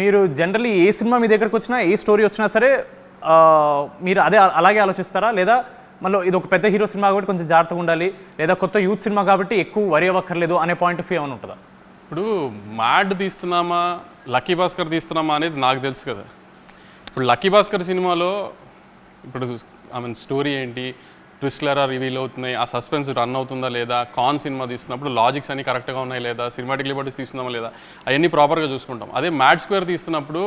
మీరు జనరల్లీ ఏ సినిమా మీ దగ్గరకు వచ్చినా, ఏ స్టోరీ వచ్చినా సరే మీరు అలాగే ఆలోచిస్తారా? లేదా మళ్ళీ ఇది ఒక పెద్ద హీరో సినిమా కాబట్టి కొంచెం జాగ్రత్తగా ఉండాలి, లేదా కొత్త యూత్ సినిమా కాబట్టి ఎక్కువ వరి అవ్వక్కర్లేదు అనే పాయింట్ ఆఫ్ వ్యూ ఏమైనా ఉంటుందా? ఇప్పుడు మ్యాడ్ తీస్తున్నామా, లక్కీ భాస్కర్ తీస్తున్నామా అనేది నాకు తెలుసు కదా. ఇప్పుడు లక్కీ భాస్కర్ సినిమాలో ఇప్పుడు స్టోరీ ఏంటి, ట్విస్ట్లు ఎలా రివీల్ అవుతున్నాయి, ఆ సస్పెన్స్ రన్ అవుతుందా లేదా, కాన్ సినిమా తీస్తున్నప్పుడు లాజిక్స్ అన్ని కరెక్ట్గా ఉన్నాయి లేదా, సినిమాటిక్ లిబర్టీస్ తీస్తున్నామా లేదా, అవన్నీ ప్రాపర్గా చూసుకుంటాం. అదే మ్యాడ్ స్క్వేర్ తీస్తున్నప్పుడు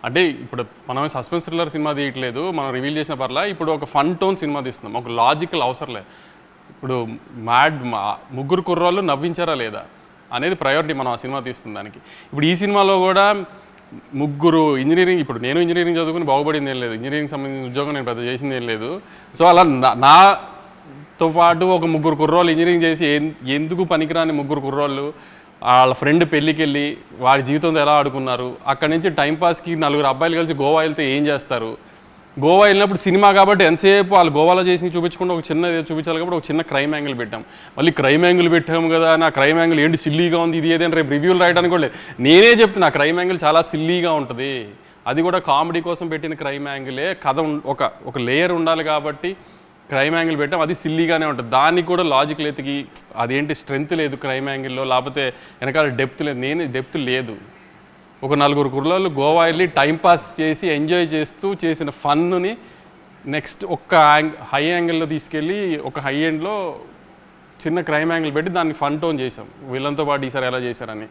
అంటే ఇప్పుడు మనం సస్పెన్స్ థ్రిల్లర్ సినిమా తీయట్లేదు, మనం రివీల్ చేసిన పర్లా, ఇప్పుడు ఒక ఫన్ టోన్ సినిమా తీస్తున్నాం, ఒక లాజికల్ అవసరం లేదు. ఇప్పుడు ముగ్గురు కుర్రోళ్ళు నవ్వించారా లేదా అనేది ప్రయారిటీ మనం ఆ సినిమా తీస్తుంది దానికి. ఇప్పుడు ఈ సినిమాలో కూడా ముగ్గురు ఇంజనీరింగ్, ఇప్పుడు నేను ఇంజనీరింగ్ చదువుకుని బాగుపడింది ఏం లేదు, ఇంజనీరింగ్ సంబంధించిన ఉద్యోగం నేను పెద్ద చేసింది ఏం లేదు. సో అలా నాతో పాటు ఒక ముగ్గురు కుర్రోళ్ళు ఇంజనీరింగ్ చేసి ఎందుకు పనికిరాని ముగ్గురు కుర్రోళ్ళు వాళ్ళ ఫ్రెండ్ పెళ్ళికి వెళ్ళి వాడి జీవితంతో ఎలా ఆడుకున్నారు, అక్కడి నుంచి టైంపాస్కి నలుగురు అబ్బాయిలు కలిసి గోవా వెళ్తే ఏం చేస్తారు, గోవా వెళ్ళినప్పుడు సినిమా కాబట్టి ఎంతసేపు వాళ్ళు గోవాలో చేసి చూపించకుండా ఒక చిన్న చూపించాలి కాబట్టి ఒక చిన్న క్రైమ్ యాంగిల్ పెట్టాం. మళ్ళీ క్రైమ్ యాంగిల్ పెట్టాము కదా, నా క్రైమ్ యాంగిల్ ఏంటి సిల్లీగా ఉంది ఇది ఏదైనా రేపు రివ్యూలు రాయడానికి కూడా లేదు. నేనే చెప్తున్నా క్రైమ్ యాంగిల్ చాలా సిల్లీగా ఉంటుంది, అది కూడా కామెడీ కోసం పెట్టిన క్రైమ్ యాంగిలే. కథ ఒక లేయర్ ఉండాలి కాబట్టి క్రైమ్ యాంగిల్ పెట్టాం, అది సిల్లీగానే ఉంటుంది. దానికి కూడా లాజిక్ లేతికి అదేంటి స్ట్రెంత్ లేదు క్రైమ్ యాంగిల్లో, లేకపోతే వెనకాల డెప్త్ లేదు. డెప్త్ లేదు. ఒక నలుగురు కుర్రోళ్ళు గోవా వెళ్ళి టైంపాస్ చేసి ఎంజాయ్ చేస్తూ చేసిన ఫన్నుని నెక్స్ట్ హై యాంగిల్లో తీసుకెళ్ళి ఒక హై ఎండ్లో చిన్న క్రైమ్ యాంగిల్ పెట్టి దాన్ని ఫన్ టోన్ చేసాం, వీళ్ళంతో పాటు ఈసారి ఎలా చేశారని.